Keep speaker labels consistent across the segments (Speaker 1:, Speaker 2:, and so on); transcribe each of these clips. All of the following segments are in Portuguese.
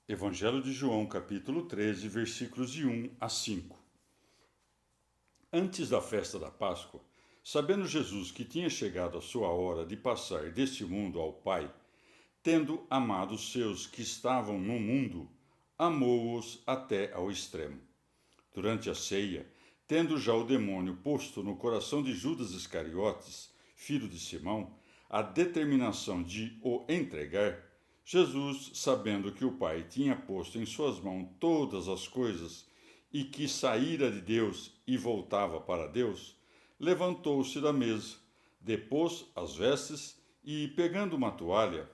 Speaker 1: Evangelho de João, capítulo 13, versículos de 1 a 5. Antes da festa da Páscoa, sabendo Jesus que tinha chegado a sua hora de passar deste mundo ao Pai, tendo amado os seus que estavam no mundo, amou-os até ao extremo. Durante a ceia, tendo já o demônio posto no coração de Judas Iscariotes, filho de Simão, a determinação de o entregar, Jesus, sabendo que o Pai tinha posto em suas mãos todas as coisas e que saíra de Deus e voltava para Deus, levantou-se da mesa, depôs as vestes e, pegando uma toalha,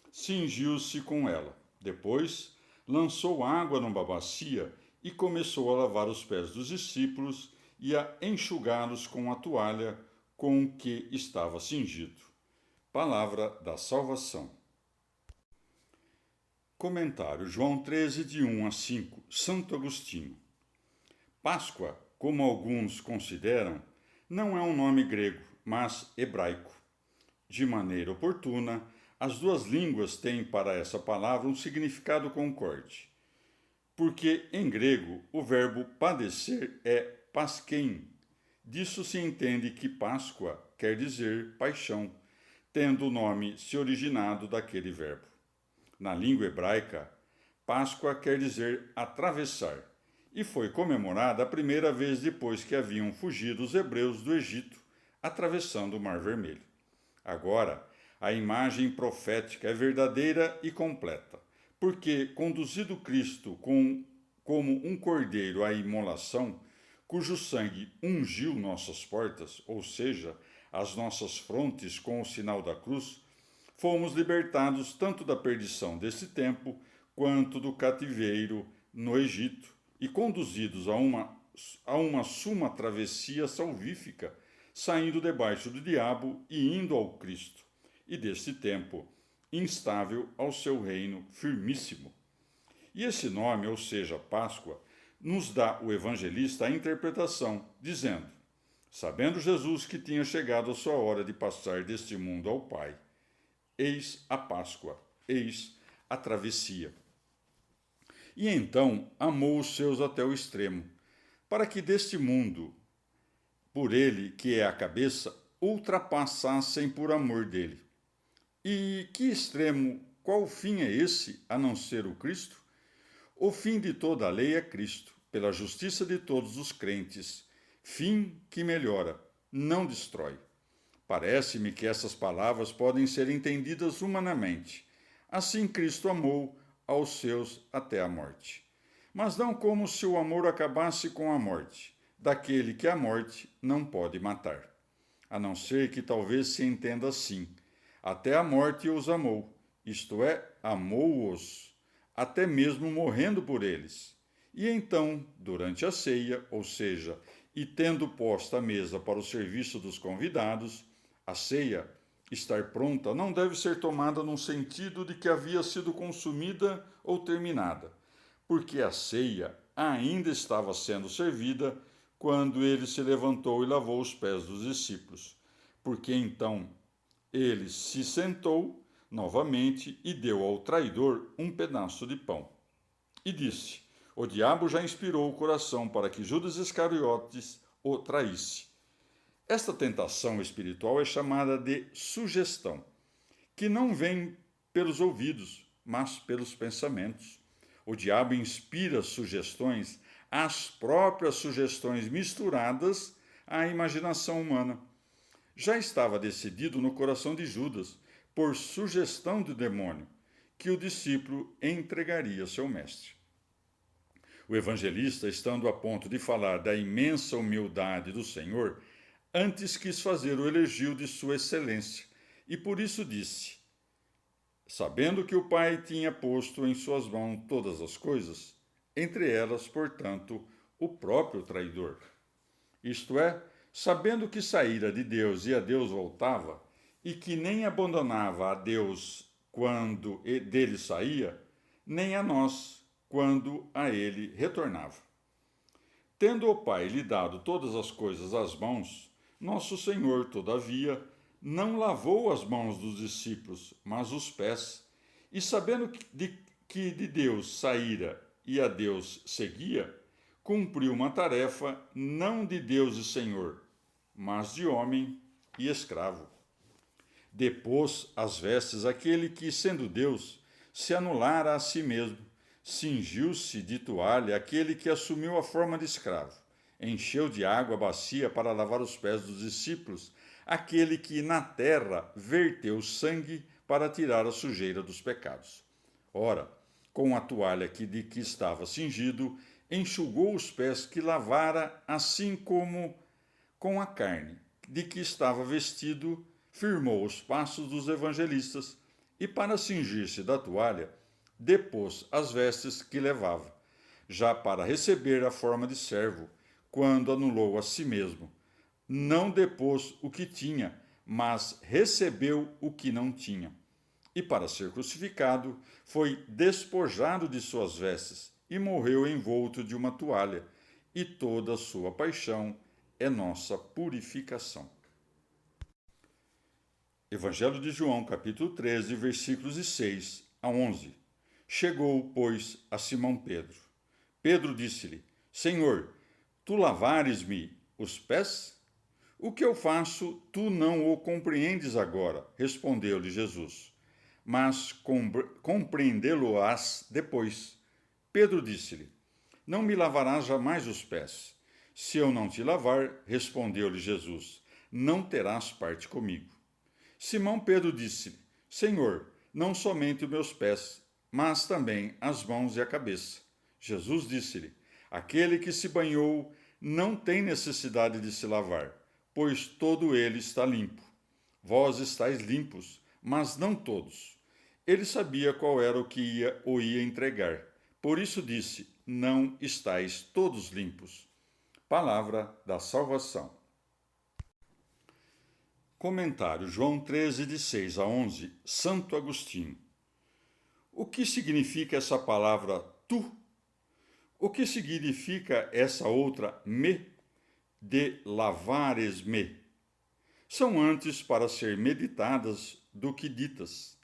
Speaker 1: cingiu-se com ela. Depois, lançou água numa bacia e começou a lavar os pés dos discípulos e a enxugá-los com a toalha com que estava cingido. Palavra da salvação. Comentário João 13, de 1 a 5, Santo Agostinho. Páscoa, como alguns consideram, não é um nome grego, mas hebraico. De maneira oportuna, as duas línguas têm para essa palavra um significado concorde, porque em grego o verbo padecer é pasquein. Disso se entende que Páscoa quer dizer paixão, tendo o nome se originado daquele verbo. Na língua hebraica, Páscoa quer dizer atravessar, e foi comemorada a primeira vez depois que haviam fugido os hebreus do Egito, atravessando o Mar Vermelho. Agora, a imagem profética é verdadeira e completa, porque, conduzido Cristo como um cordeiro à imolação, cujo sangue ungiu nossas portas, ou seja, as nossas frontes com o sinal da cruz, fomos libertados tanto da perdição desse tempo quanto do cativeiro no Egito e conduzidos a uma suma travessia salvífica, saindo debaixo do diabo e indo ao Cristo, e deste tempo instável ao seu reino firmíssimo. E esse nome, ou seja, Páscoa, nos dá o evangelista a interpretação, dizendo: sabendo Jesus que tinha chegado a sua hora de passar deste mundo ao Pai, eis a Páscoa, eis a travessia. E então amou os seus até o extremo, para que deste mundo, por ele, que é a cabeça, ultrapassassem por amor dele. E que extremo, qual fim é esse, a não ser o Cristo? O fim de toda a lei é Cristo, pela justiça de todos os crentes, fim que melhora, não destrói. Parece-me que essas palavras podem ser entendidas humanamente. Assim Cristo amou aos seus até a morte. Mas não como se o amor acabasse com a morte, daquele que a morte não pode matar. A não ser que talvez se entenda assim: até a morte os amou, isto é, amou-os, até mesmo morrendo por eles. E então, durante a ceia, ou seja, e tendo posta a mesa para o serviço dos convidados, a ceia, estar pronta, não deve ser tomada num sentido de que havia sido consumida ou terminada, porque a ceia ainda estava sendo servida quando ele se levantou e lavou os pés dos discípulos, porque então ele se sentou novamente e deu ao traidor um pedaço de pão. E disse: o diabo já inspirou o coração para que Judas Iscariotes o traísse. Esta tentação espiritual é chamada de sugestão, que não vem pelos ouvidos, mas pelos pensamentos. O diabo inspira sugestões, as próprias sugestões misturadas à imaginação humana. Já estava decidido no coração de Judas, por sugestão do demônio, que o discípulo entregaria seu mestre. O evangelista, estando a ponto de falar da imensa humildade do Senhor, antes quis fazer o elogio de sua excelência, e por isso disse: sabendo que o Pai tinha posto em suas mãos todas as coisas, entre elas, portanto, o próprio traidor. Isto é, sabendo que saíra de Deus e a Deus voltava, e que nem abandonava a Deus quando dele saía, nem a nós quando a ele retornava. Tendo o Pai lhe dado todas as coisas às mãos, nosso Senhor, todavia, não lavou as mãos dos discípulos, mas os pés, e sabendo que de Deus saíra e a Deus seguia, cumpriu uma tarefa não de Deus e Senhor, mas de homem e escravo. Depôs as vestes aquele que, sendo Deus, se anulara a si mesmo, cingiu-se de toalha aquele que assumiu a forma de escravo, encheu de água a bacia para lavar os pés dos discípulos, aquele que na terra verteu sangue para tirar a sujeira dos pecados. Ora, com a toalha de que estava cingido, enxugou os pés que lavara, assim como com a carne de que estava vestido, firmou os passos dos evangelistas e, para cingir-se da toalha, depôs as vestes que levava, já para receber a forma de servo, quando anulou a si mesmo. Não depôs o que tinha, mas recebeu o que não tinha. E para ser crucificado, foi despojado de suas vestes e morreu envolto de uma toalha, e toda a sua paixão é nossa purificação. Evangelho de João, capítulo 13, versículos de 6 a 11. Chegou, pois, a Simão Pedro. Pedro disse-lhe: Senhor, tu lavares-me os pés? O que eu faço, tu não o compreendes agora, respondeu-lhe Jesus, mas compreendê-lo-ás depois. Pedro disse-lhe: Não me lavarás jamais os pés. Se eu não te lavar, respondeu-lhe Jesus, não terás parte comigo. Simão Pedro disse: Senhor, não somente os meus pés, mas também as mãos e a cabeça. Jesus disse-lhe: Aquele que se banhou não tem necessidade de se lavar, pois todo ele está limpo. Vós estáis limpos, mas não todos. Ele sabia qual era o que o ia entregar. Por isso disse: Não estáis todos limpos. Palavra da salvação. Comentário João 13, de 6 a 11, Santo Agostinho. O que significa essa palavra tu? O que significa essa outra me, de lavares-me? São antes para ser meditadas do que ditas,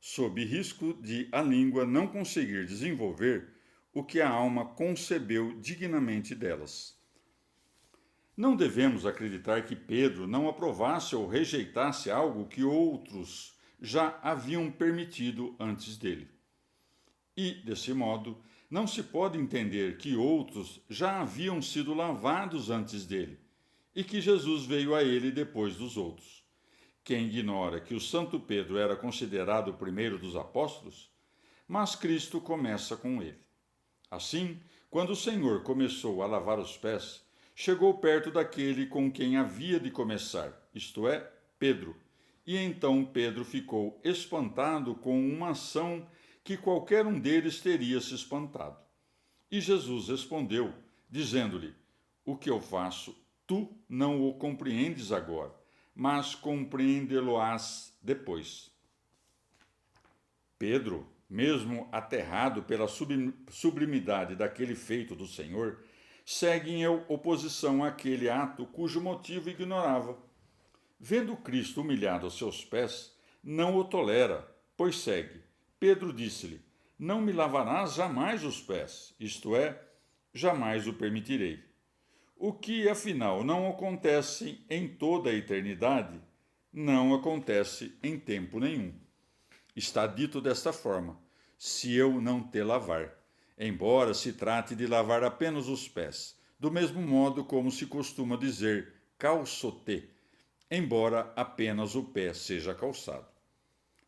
Speaker 1: sob risco de a língua não conseguir desenvolver o que a alma concebeu dignamente delas. Não devemos acreditar que Pedro não aprovasse ou rejeitasse algo que outros já haviam permitido antes dele. E, desse modo, não se pode entender que outros já haviam sido lavados antes dele e que Jesus veio a ele depois dos outros. Quem ignora que o Santo Pedro era considerado o primeiro dos apóstolos? Mas Cristo começa com ele. Assim, quando o Senhor começou a lavar os pés, chegou perto daquele com quem havia de começar, isto é, Pedro. E então Pedro ficou espantado com uma ação que qualquer um deles teria se espantado. E Jesus respondeu, dizendo-lhe: O que eu faço, tu não o compreendes agora, mas compreendê-lo-ás depois. Pedro, mesmo aterrado pela sublimidade daquele feito do Senhor, segue em oposição àquele ato cujo motivo ignorava. Vendo Cristo humilhado aos seus pés, não o tolera, pois segue. Pedro disse-lhe: Não me lavarás jamais os pés, isto é, jamais o permitirei. O que, afinal, não acontece em toda a eternidade, não acontece em tempo nenhum. Está dito desta forma: se eu não te lavar, embora se trate de lavar apenas os pés, do mesmo modo como se costuma dizer calçote, embora apenas o pé seja calçado.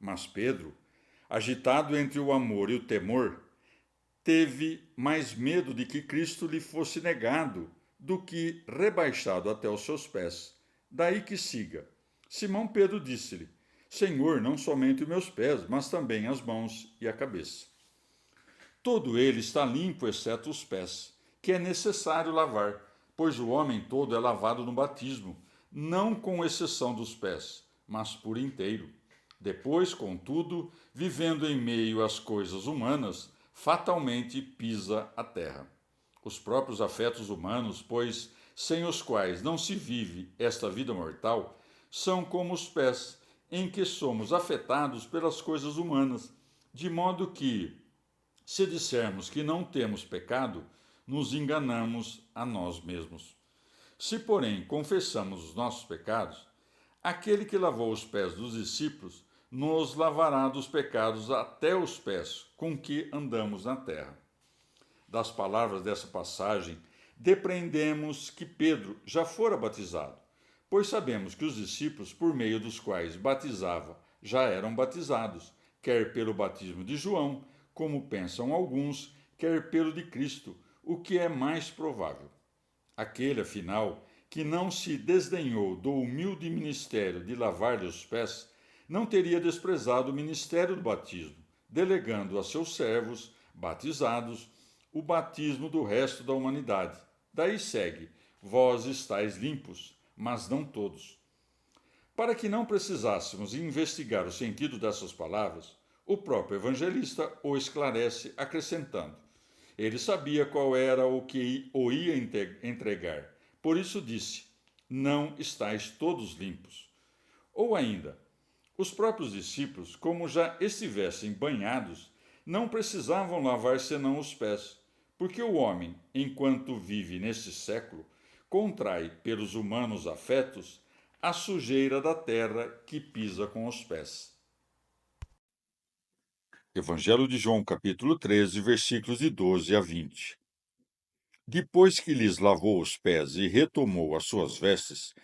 Speaker 1: Mas Pedro, agitado entre o amor e o temor, teve mais medo de que Cristo lhe fosse negado do que rebaixado até os seus pés. Daí que siga. Simão Pedro disse-lhe: Senhor, não somente os meus pés, mas também as mãos e a cabeça. Todo ele está limpo, exceto os pés, que é necessário lavar, pois o homem todo é lavado no batismo, não com exceção dos pés, mas por inteiro. Depois, contudo, vivendo em meio às coisas humanas, fatalmente pisa a terra. Os próprios afetos humanos, pois sem os quais não se vive esta vida mortal, são como os pés, em que somos afetados pelas coisas humanas, de modo que, Se dissermos que não temos pecado, nos enganamos a nós mesmos. Se, porém, confessamos os nossos pecados, aquele que lavou os pés dos discípulos nos lavará dos pecados até os pés com que andamos na terra. Das palavras dessa passagem, depreendemos que Pedro já fora batizado, pois sabemos que os discípulos, por meio dos quais batizava, já eram batizados, quer pelo batismo de João, como pensam alguns, quer pelo de Cristo, o que é mais provável. Aquele, afinal, que não se desdenhou do humilde ministério de lavar-lhe os pés, não teria desprezado o ministério do batismo, delegando a seus servos, batizados, o batismo do resto da humanidade. Daí segue: vós estáis limpos, mas não todos. Para que não precisássemos investigar o sentido dessas palavras, o próprio evangelista o esclarece acrescentando: ele sabia qual era o que o ia entregar, por isso disse: não estáis todos limpos. Ou ainda, os próprios discípulos, como já estivessem banhados, não precisavam lavar senão os pés, porque o homem, enquanto vive neste século, contrai pelos humanos afetos a sujeira da terra que pisa com os pés. Evangelho de João, capítulo 13, versículos de 12 a 20. Depois que lhes lavou os pés e retomou as suas vestes,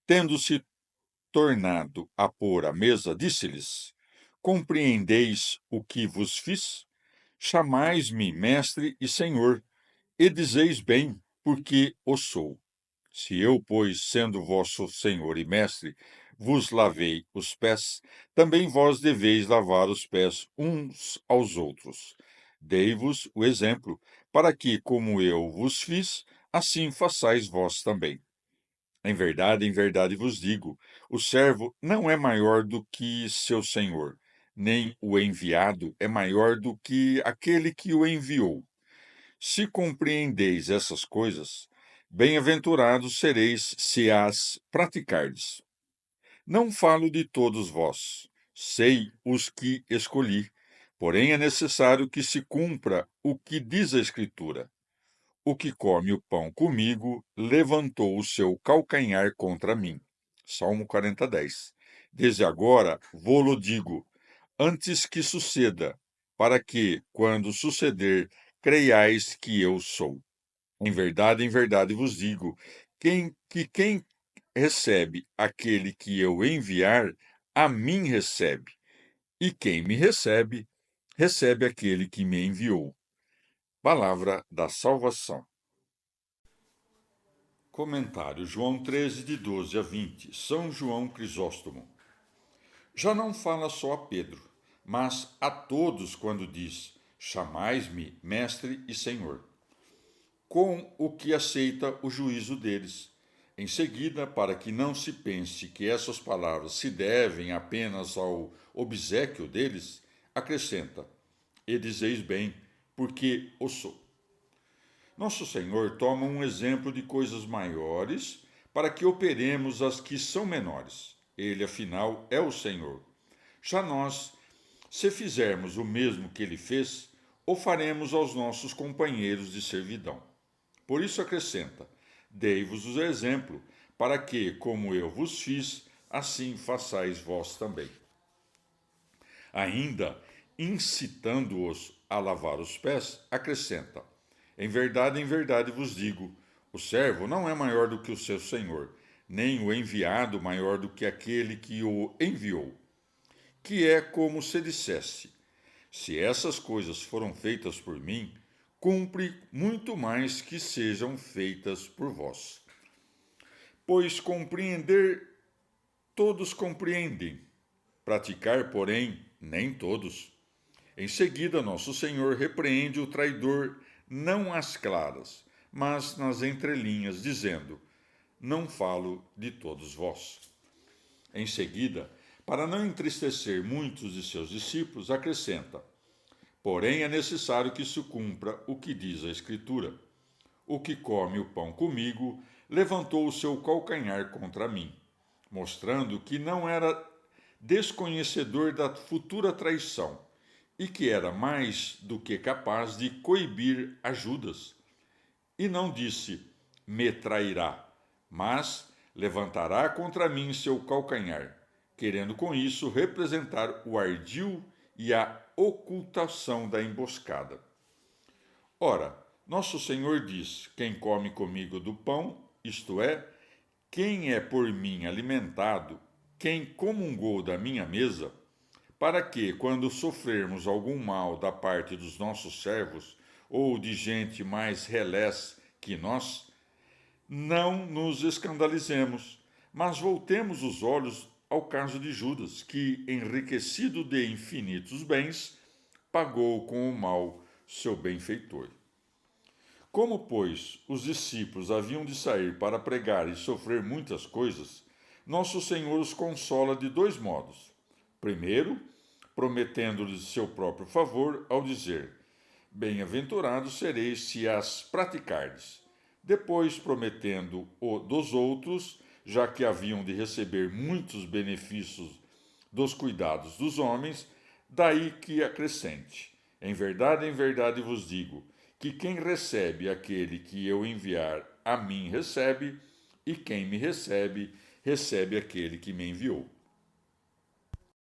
Speaker 1: tendo-se tornado a pôr à mesa, disse-lhes: compreendeis o que vos fiz? Chamais-me mestre e senhor, e dizeis bem, porque o sou. Se eu, pois, sendo vosso senhor e mestre, vos lavei os pés, também vós deveis lavar os pés uns aos outros. Dei-vos o exemplo, para que, como eu vos fiz, assim façais vós também. Em verdade vos digo: o servo não é maior do que seu senhor, nem o enviado é maior do que aquele que o enviou. Se compreendeis essas coisas, bem-aventurados sereis se as praticardes. Não falo de todos vós, sei os que escolhi, porém é necessário que se cumpra o que diz a Escritura. O que come o pão comigo levantou o seu calcanhar contra mim. Salmo 40, 10. Desde agora vô-lo digo, antes que suceda, para que, quando suceder, creiais que eu sou. Em verdade vos digo, quem recebe aquele que eu enviar, a mim recebe. E quem me recebe, recebe aquele que me enviou. Palavra da salvação. Comentário João 13, de 12 a 20. São João Crisóstomo. Já não fala só a Pedro, mas a todos quando diz: chamais-me mestre e senhor, com o que aceita o juízo deles. Em seguida, para que não se pense que essas palavras se devem apenas ao obséquio deles, acrescenta: e dizeis bem, porque o sou. Nosso Senhor toma um exemplo de coisas maiores para que operemos as que são menores. Ele, afinal, é o Senhor. Já nós, se fizermos o mesmo que ele fez, o faremos aos nossos companheiros de servidão. Por isso acrescenta: dei-vos o exemplo, para que, como eu vos fiz, assim façais vós também. Ainda, incitando-os a lavar os pés, acrescenta: em verdade vos digo, o servo não é maior do que o seu senhor, nem o enviado maior do que aquele que o enviou. Que é como se dissesse: se essas coisas foram feitas por mim, cumpre muito mais que sejam feitas por vós. Pois compreender, todos compreendem, praticar, porém, nem todos. Em seguida, nosso Senhor repreende o traidor não às claras, mas nas entrelinhas, dizendo: não falo de todos vós. Em seguida, para não entristecer muitos de seus discípulos, acrescenta: porém é necessário que se cumpra o que diz a Escritura. O que come o pão comigo levantou o seu calcanhar contra mim, mostrando que não era desconhecedor da futura traição e que era mais do que capaz de coibir a Judas. E não disse: me trairá, mas levantará contra mim seu calcanhar, querendo com isso representar o ardil e a ocultação da emboscada. Ora, nosso Senhor diz: quem come comigo do pão, isto é, quem é por mim alimentado, quem comungou da minha mesa, para que, quando sofrermos algum mal da parte dos nossos servos ou de gente mais relés que nós, não nos escandalizemos, mas voltemos os olhos ao caso de Judas, que, enriquecido de infinitos bens, pagou com o mal seu benfeitor. Como, pois, os discípulos haviam de sair para pregar e sofrer muitas coisas, nosso Senhor os consola de dois modos. Primeiro, prometendo-lhes seu próprio favor ao dizer: bem-aventurados sereis se as praticardes. Depois, prometendo o dos outros, já que haviam de receber muitos benefícios dos cuidados dos homens, daí que acrescente: em verdade vos digo, que quem recebe aquele que eu enviar a mim recebe, e quem me recebe, recebe aquele que me enviou.